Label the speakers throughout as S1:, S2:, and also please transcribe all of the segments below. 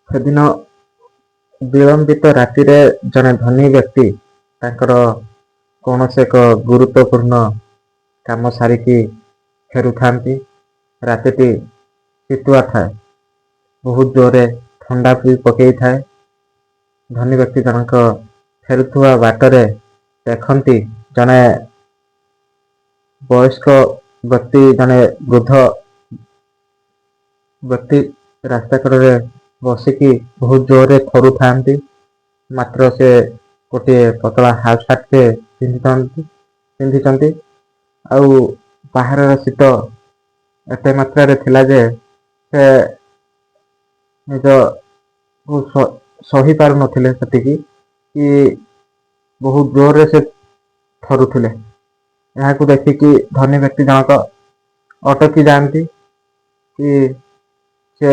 S1: ସେଦିନ ବିଳମ୍ବିତ ରାତିରେ ଜଣେ ଧନୀ ବ୍ୟକ୍ତି ତାଙ୍କର କୌଣସି ଏକ ଗୁରୁତ୍ୱପୂର୍ଣ୍ଣ କାମ ସାରିକି ଫେରୁଥାନ୍ତି। ରାତିଟି ଶୀତୁଆ ଥାଏ, ବହୁତ ଜୋରରେ ଥଣ୍ଡା ବି ପକେଇଥାଏ। ଧନୀ ବ୍ୟକ୍ତି ଜଣକ ଫେରୁଥିବା ବାଟରେ ଦେଖନ୍ତି ଜଣେ ବୟସ୍କ ବ୍ୟକ୍ତି, ଜଣେ ବୃଦ୍ଧ ବ୍ୟକ୍ତି ରାସ୍ତା କଡ଼ରେ ବସିକି ବହୁତ ଜୋରରେ ଥରୁଥାନ୍ତି। ମାତ୍ର ସେ ଗୋଟିଏ ପତଳା ହାଫ୍ ସାର୍ଟଟେ ପିନ୍ଧିଛନ୍ତି। ଆଉ ବାହାରର ଶୀତ ଏତେ ମାତ୍ରାରେ ଥିଲା ଯେ ସେ ନିଜକୁ ସହି ପାରୁନଥିଲେ ସେତିକି, କି ବହୁତ ଜୋରରେ ସେ ଥରୁଥିଲେ। ଏହାକୁ ଦେଖିକି ଧନୀ ବ୍ୟକ୍ତି ଜଣକ ଅଟକି ଯାଆନ୍ତି, କି ସେ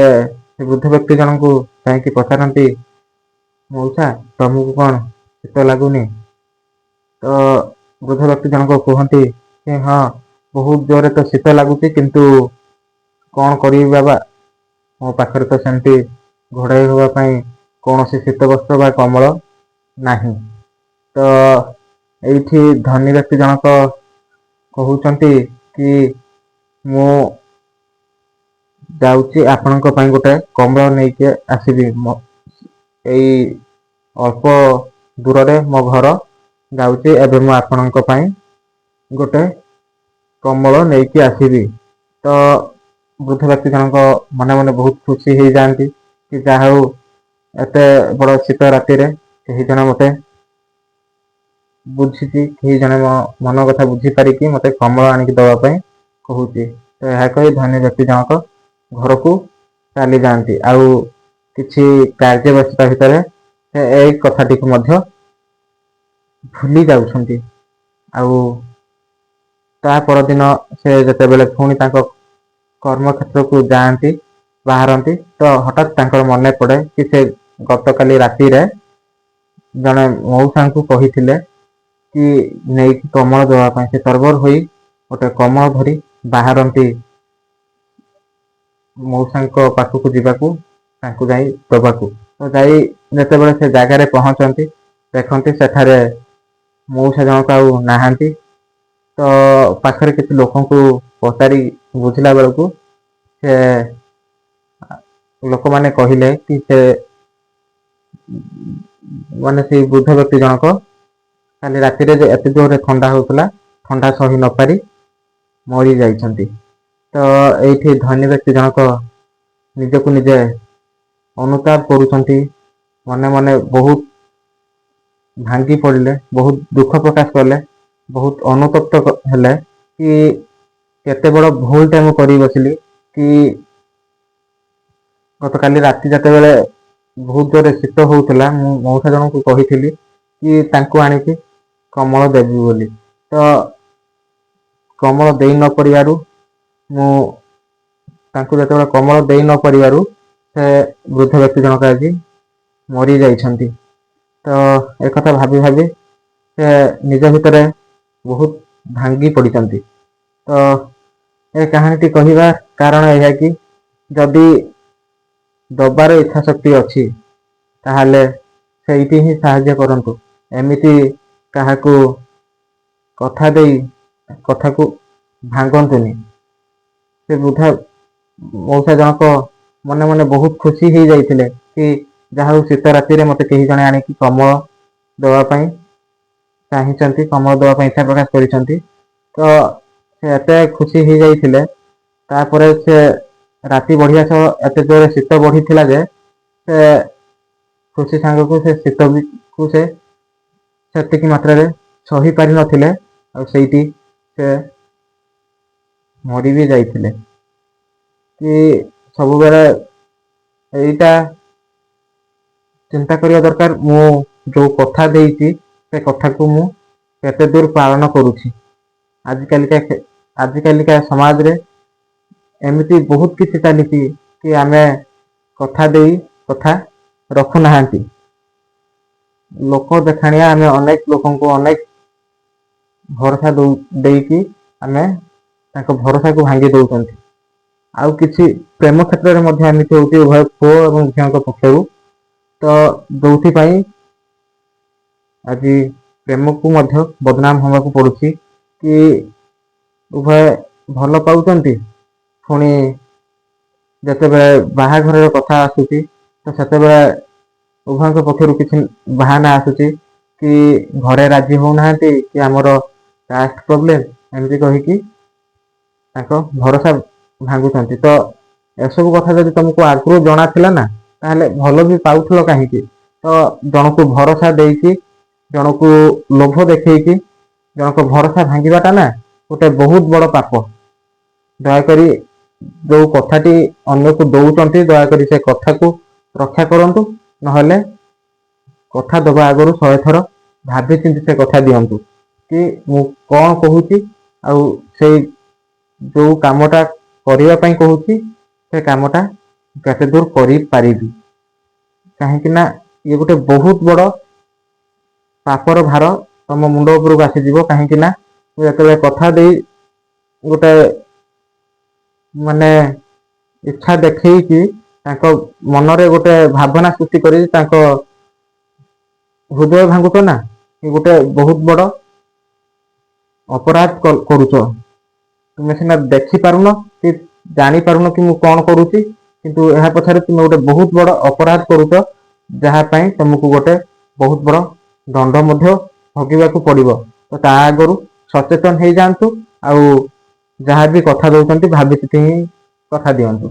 S1: ବୃଦ୍ଧ ବ୍ୟକ୍ତି ଜଣଙ୍କୁ ଯାଇକି ପଚାରନ୍ତି, ମଉସା ତମକୁ କଣ ଶୀତ ଲାଗୁନି? ତ ବୃଦ୍ଧ ବ୍ୟକ୍ତି ଜଣକ କୁହନ୍ତି ଯେ ହଁ, ବହୁତ ଜୋରରେ ତ ଶୀତ ଲାଗୁଛି, କିନ୍ତୁ କଣ କରିବି ବାବା, ମୋ ପାଖରେ ତ ସେମିତି ଘୋଡ଼ାଇ ହେବା ପାଇଁ କୌଣସି ଶୀତ ବସ୍ତ୍ର ବା କମ୍ବଳ ନାହିଁ। ତ ଏଇଠି ଧନୀ ବ୍ୟକ୍ତି ଜଣକ କହୁଛନ୍ତି କି ମୁଁ ଯାଉଛି ଆପଣଙ୍କ ପାଇଁ ଗୋଟେ କମ୍ବଳ ନେଇକି ଆସିବି। ଏଇ ଅଳ୍ପ ଦୂରରେ ମୋ ଘର, ଯାଉଛି ଏବେ ମୁଁ ଆପଣଙ୍କ ପାଇଁ ଗୋଟେ କମ୍ବଳ ନେଇକି ଆସିବି। ତ ବୃଦ୍ଧ ବ୍ୟକ୍ତି ଜଣଙ୍କ ମନେ ମନେ ବହୁତ ଖୁସି ହେଇଯାଆନ୍ତି, କି ଯାହା ହଉ ଏତେ ବଡ଼ ଶୀତ ରାତିରେ କେହି ଜଣେ ମୋତେ ବୁଝିଛି, କେହି ଜଣେ ମୋ ମନ କଥା ବୁଝିପାରିକି ମୋତେ କମ୍ବଳ ଆଣିକି ଦେବା ପାଇଁ କହୁଛି। ତ ଏହା କହି ଧନୀ ବ୍ୟକ୍ତି ଜଣକ ଘରକୁ ଚାଲି ଯାଆନ୍ତି। ଆଉ କିଛି କାର୍ଯ୍ୟ ବ୍ୟସ୍ତତା ଭିତରେ ସେ ଏଇ କଥାଟିକୁ ମଧ୍ୟ ଭୁଲି ଯାଉଛନ୍ତି। ଆଉ ତା ପରଦିନ ସେ ଯେତେବେଳେ ପୁଣି ତାଙ୍କ କର୍ମକ୍ଷେତ୍ରକୁ ଯାଆନ୍ତି, ବାହାରନ୍ତି, ତ ହଠାତ୍ ତାଙ୍କର ମନେ ପଡ଼େ କି ସେ ଗତକାଲି ରାତିରେ ଜଣେ ମଉସାଙ୍କୁ କହିଥିଲେ କି ନେଇକି କମଳ ଦେବା ପାଇଁ। ସେ ତରବର ହୋଇ ଗୋଟେ କମଳ ଧରି ବାହାରନ୍ତି ମଉସାଙ୍କ ପାଖକୁ ଯିବାକୁ, ତାଙ୍କୁ ଯାଇ ଦବାକୁ। ତ ଯାଇ ଯେତେବେଳେ ସେ ଜାଗାରେ ପହଞ୍ଚନ୍ତି, ଦେଖନ୍ତି ସେଠାରେ ମଉସା ଜଣକ ଆଉ ନାହାନ୍ତି। ତ ପାଖରେ କିଛି ଲୋକଙ୍କୁ ପଚାରି ବୁଝିଲା ବେଳକୁ ସେ ଲୋକମାନେ କହିଲେ କି ସେ ମାନେ ସେଇ ବୃଦ୍ଧ ବ୍ୟକ୍ତି ଜଣକ କାଲି ରାତିରେ ଏତେ ଜୋରରେ ଥଣ୍ଡା ହଉଥିଲା, ଥଣ୍ଡା ସହି ନ ପାରି ମରି ଯାଇଛନ୍ତି। ତ ଏଇଠି ଧନୀ ବ୍ୟକ୍ତି ଜଣକ ନିଜକୁ ନିଜେ ଅନୁତାପ କରୁଛନ୍ତି, ମନେ ମନେ ବହୁତ ଭାଙ୍ଗି ପଡ଼ିଲେ, ବହୁତ ଦୁଃଖ ପ୍ରକାଶ କଲେ, ବହୁତ ଅନୁତପ୍ତ ହେଲେ କି କେତେ ବଡ଼ ଭୁଲଟେ ମୁଁ କରି ବସିଲି। କି ଗତକାଲି ରାତି ଯେତେବେଳେ ବହୁତ ଜୋରରେ ଶୀତ ହଉଥିଲା, ମୁଁ ମଉସା ଜଣଙ୍କୁ କହିଥିଲି କି ତାଙ୍କୁ ଆଣିକି କମଳ ଦେବି ବୋଲି। ତ କମଳ ଦେଇ ନ ପାରିବାରୁ ମୁଁ ତାଙ୍କୁ ଯେତେବେଳେ କମଳ ଦେଇ ନ ପାରିବାରୁ ସେ ବୃଦ୍ଧ ବ୍ୟକ୍ତି ଜଣକ ଆଜି ମରି ଯାଇଛନ୍ତି। ତ ଏକଥା ଭାବି ଭାବି ସେ ନିଜ ଭିତରେ ବହୁତ ଭାଙ୍ଗି ପଡ଼ିଛନ୍ତି। ତ ଏ କାହାଣୀଟି କହିବା କାରଣ ଏହା କି ଯଦି ଦବାର ଇଚ୍ଛା ଶକ୍ତି ଅଛି, ତାହେଲେ ସେଇଠି ହିଁ ସାହାଯ୍ୟ କରନ୍ତୁ। ଏମିତି କାହାକୁ କଥା ଦେଇ କଥାକୁ ଭାଙ୍ଗନ୍ତୁନି। ସେ ବୃଦ୍ଧ ମଉସା ଜଣକ ମନେ ମନେ ବହୁତ ଖୁସି ହେଇଯାଇଥିଲେ କି ଯାହା ହଉ ଶୀତ ରାତିରେ ମୋତେ କେହି ଜଣେ ଆଣିକି କମଳ ଦେବା ପାଇଁ ଚାହିଁଛନ୍ତି, କମଳ ଦେବା ପାଇଁ ଇଚ୍ଛା ପ୍ରକାଶ କରିଛନ୍ତି। ତ ସେ ଏତେ ଖୁସି ହେଇଯାଇଥିଲେ, ତାପରେ ସେ ରାତି ବଢ଼ିବା ସହ ଏତେ ଜୋରରେ ଶୀତ ବଢ଼ିଥିଲା ଯେ ସେ ଖୁସି ସାଙ୍ଗକୁ ସେ ଶୀତ କୁ ସେ ସେତିକି ମାତ୍ରାରେ ସହି ପାରିନଥିଲେ, ଆଉ ସେଇଠି ସେ ମରି ବି ଯାଇଥିଲେ। କି ସବୁବେଳେ ଏଇଟା ଚିନ୍ତା କରିବା ଦରକାର, ମୁଁ ଯୋଉ କଥା ଦେଇଛି ସେ କଥାକୁ ମୁଁ କେତେ ଦୂର ପାଳନ କରୁଛି। ଆଜିକାଲିକା ସମାଜରେ ଏମିତି ବହୁତ କିଛି ଚାଲିଛି କି ଆମେ କଥା ଦେଇ କଥା ରଖୁନାହାନ୍ତି। ଲୋକ ଦେଖାଣିଆ ଆମେ ଅନେକ ଲୋକଙ୍କୁ ଅନେକ ଭରସା ଦେଇକି ଆମେ ତାଙ୍କ ଭରସାକୁ ଭାଙ୍ଗି ଦଉଛନ୍ତି। ଆଉ କିଛି ପ୍ରେମ କ୍ଷେତ୍ରରେ ମଧ୍ୟ ଏମିତି ହଉଛି ଉଭୟ ପୁଅ ଏବଂ ଝିଅଙ୍କ ପକ୍ଷରୁ। ତ ଯୋଉଥିପାଇଁ ଆଜି ପ୍ରେମକୁ ମଧ୍ୟ ବଦନାମ ହବାକୁ ପଡୁଛି କି ଉଭୟ ଭଲ ପାଉଛନ୍ତି, ପୁଣି ଯେତେବେଳେ ବାହାଘରର କଥା ଆସୁଛି ତ ସେତେବେଳେ ଉଭୟଙ୍କ ପକ୍ଷରୁ କିଛି ବାହାନା ଆସୁଛି କି ଘରେ ରାଜି ହଉନାହାନ୍ତି କି ଆମର କାଷ୍ଟ ପ୍ରୋବ୍ଲେମ, ଏମିତି କହିକି ତାଙ୍କ ଭରସା ଭାଙ୍ଗୁଛନ୍ତି। ତ ଏସବୁ କଥା ଯଦି ତମକୁ ଆଗରୁ ଜଣା ଥିଲା ନା, ତାହେଲେ ଭଲ ବି ପାଉଥିଲ କାହିଁକି? ତ ଜଣକୁ ଭରସା ଦେଇକି, ଜଣକୁ ଲୋଭ ଦେଖେଇକି ଜଣକ ଭରସା ଭାଙ୍ଗିବାଟା ନା ଗୋଟେ ବହୁତ ବଡ ପାପ। ଦୟାକରି ଯୋଉ କଥାଟି ଅନ୍ୟକୁ ଦଉଛନ୍ତି, ଦୟାକରି ସେ କଥାକୁ ରକ୍ଷା କରନ୍ତୁ। ନହେଲେ କଥା ଦବା ଆଗରୁ 100 ଥର ଭାବିଚିନ୍ତି ସେ କଥା ଦିଅନ୍ତୁ କି ମୁଁ କଣ କହୁଛି, ଆଉ ସେଇ ଯୋଉ କାମଟା କରିବା ପାଇଁ କହୁଛି ସେ କାମଟା କେତେ ଦୂର କରିପାରିବି। କାହିଁକି ନା ଇଏ ଗୋଟେ ବହୁତ ବଡ ପାପର ଭାର ତମ ମୁଣ୍ଡ ଉପରକୁ ଆସିଯିବ। କାହିଁକି ନା ଯେତେବେଳେ କଥା ଦେଇ ଗୋଟେ ମାନେ ଇଚ୍ଛା ଦେଖେଇକି ତାଙ୍କ ମନରେ ଗୋଟେ ଭାବନା ସୃଷ୍ଟି କରି ତାଙ୍କ ହୃଦୟ ଭାଙ୍ଗୁଛ ନା, ଏ ଗୋଟେ ବହୁତ ବଡ ଅପରାଧ କରୁଛ। ତୁମେ ସିନା ଦେଖିପାରୁନ କି ଜାଣିପାରୁନ କି ମୁଁ କଣ କରୁଛି, କିନ୍ତୁ ଏହା ପଛରେ ତୁମେ ଗୋଟେ ବହୁତ ବଡ ଅପରାଧ କରୁଛ, ଯାହା ପାଇଁ ତମକୁ ଗୋଟେ ବହୁତ ବଡ ଦଣ୍ଡ ମଧ୍ୟ ଭୋଗିବାକୁ ପଡିବ। ତ ତା ଆଗରୁ ସଚେତନ ହେଇଯାଆନ୍ତୁ, ଆଉ ଯାହା ବି କଥା ଦଉଛନ୍ତି ଭାବିଚିନ୍ତି ହିଁ କଥା ଦିଅନ୍ତୁ।